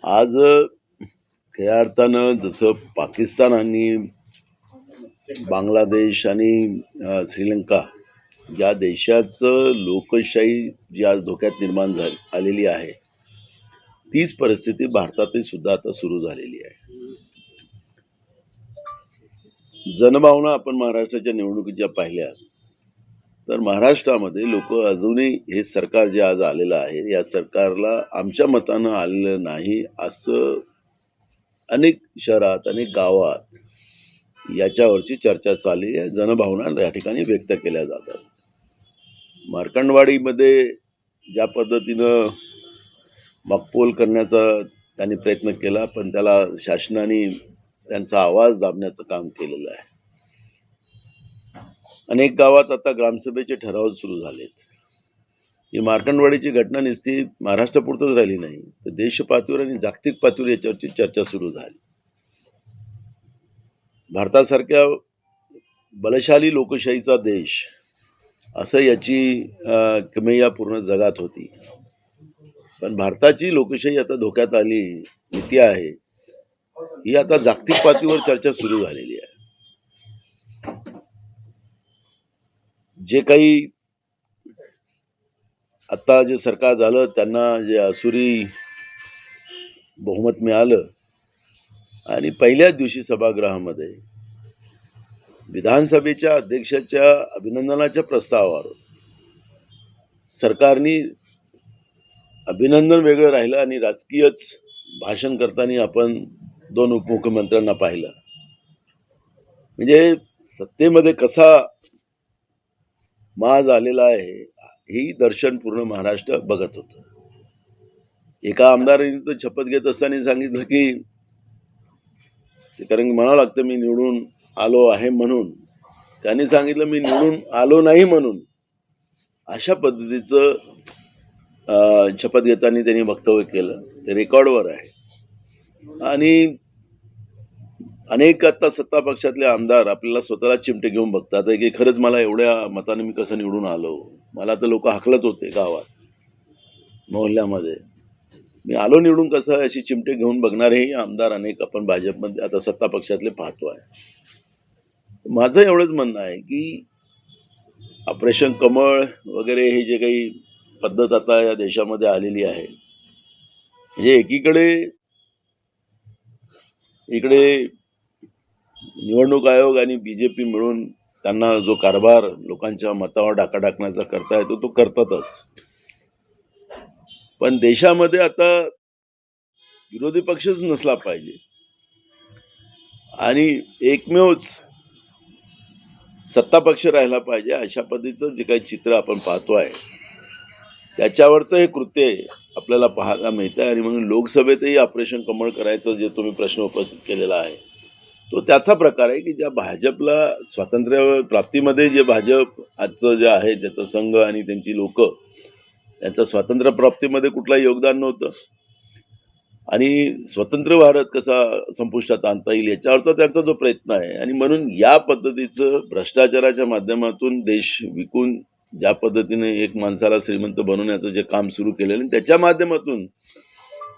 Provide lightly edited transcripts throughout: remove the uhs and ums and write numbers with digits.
आज खऱ्या अर्थानं जसं पाकिस्तान आणि बांगलादेश आणि श्रीलंका या देशाचं लोकशाही जी आज धोक्यात निर्माण आलेली आहे, तीच परिस्थिती भारतातही सुद्धा आता सुरू झालेली आहे. जनभावना आपण महाराष्ट्राच्या निवडणुकीच्या पाहिल्या तर महाराष्ट्रामध्ये लोक अजूनही हे सरकार जे आज आलेलं आहे, या सरकारला आमच्या मतानं आलेलं नाही असं अनेक शहरात, अनेक गावात याच्यावरची चर्चा चालली आहे. जनभावना या ठिकाणी व्यक्त केल्या जातात. मार्कंडवाडीमध्ये ज्या पद्धतीनं मकपोल करण्याचा त्यांनी प्रयत्न केला, पण त्याला शासनाने त्यांचा आवाज दाबण्याचं काम केलेलं आहे. अनेक गावात आता ग्रामसभेचे ठराव सुरू झालेत. ही मार्कंडवाडीची घटना नुसती महाराष्ट्रापुरतच राहिली नाही, तर देश पातळीवर आणि जागतिक पातळीवर याच्यावरची चर्चा सुरू झाली. भारतासारख्या बलशाली लोकशाहीचा देश असं याची किमया पूर्ण जगात होती, पण भारताची लोकशाही आता धोक्यात आली, नीती आहे ही आता जागतिक पातळीवर चर्चा सुरू झालेली आहे. जे काही आता जे सरकार झालं त्यांना जे असुरी बहुमत मिळालं आणि पहिल्याच दिवशी सभागृहामध्ये विधानसभेच्या अध्यक्षाच्या अभिनंदनाच्या प्रस्तावावर सरकारने अभिनंदन वेगळं राहिलं आणि राजकीयच भाषण करताना आपण दोन उपमुख्यमंत्र्यांना पाहिलं. म्हणजे सत्तेमध्ये कसा माज आलेला आहे ही दर्शन पूर्ण महाराष्ट्र बघत होतं. एका आमदारांनी तर शपथ घेत असताना सांगितलं की कारण म्हणावं लागतं मी निवडून आलो आहे म्हणून, त्यांनी सांगितलं मी निवडून आलो नाही म्हणून. अशा पद्धतीचं शपथ घेताना त्यांनी वक्तव्य केलं, ते रेकॉर्डवर आहे. आणि अनेक आता सत्ता पक्षातले आमदार आपल्याला स्वतःला चिमटे घेऊन बघतात की खरंच मला एवढ्या मताने मी कसं निवडून आलो, मला तर लोक हाकलत होते गावात मोहल्ल्यामध्ये, मी आलो निवडून कसं, अशी चिमटे घेऊन बघणारेही आमदार अनेक आपण भाजपमध्ये आता सत्ता पक्षातले पाहतो आहे. माझं एवढंच म्हणणं आहे की ऑपरेशन कमळ वगैरे हे जे काही पद्धत आता या देशामध्ये आलेली आहे, म्हणजे इकडे निवडणूक आयोग आणि बीजेपी मिळून त्यांना जो कारभार लोकांच्या मतावर डाका टाकण्याचा करता येतो तो करतातच, पण देशामध्ये आता विरोधी पक्षच नसला पाहिजे आणि एकमेवच सत्ता पक्ष राहिला पाहिजे, अशा पद्धतीचं जे काही चित्र आपण पाहतो आहे त्याच्यावरचं हे कृत्य आपल्याला पाहायला मिळत आहे. आणि म्हणून लोकसभेतही ऑपरेशन कमळ करायचं जे तुम्ही प्रश्न उपस्थित केलेला आहे तो त्याचा प्रकार आहे की ज्या भाजपला स्वातंत्र्य प्राप्तीमध्ये जे भाजप आजचं जे आहे त्याचा संघ आणि त्यांची लोक त्यांच्या स्वातंत्र्य प्राप्तीमध्ये कुठलाही योगदान नव्हतं आणि स्वतंत्र भारत कसा संपुष्टात आणता येईल याच्यावरचा त्यांचा जो प्रयत्न आहे. आणि म्हणून या पद्धतीचं भ्रष्टाचाराच्या माध्यमातून देश विकून ज्या पद्धतीने एक माणसाला श्रीमंत बनवण्याचं जे काम सुरू केलेलं, त्याच्या माध्यमातून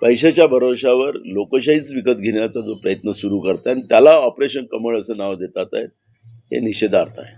पैशाच्या भरोशावर लोकशाहीच विकत घेण्याचा जो प्रयत्न सुरू करतात, त्याला ऑपरेशन कमळ असं नाव देतात आहे, हे निषेधार्थ आहे.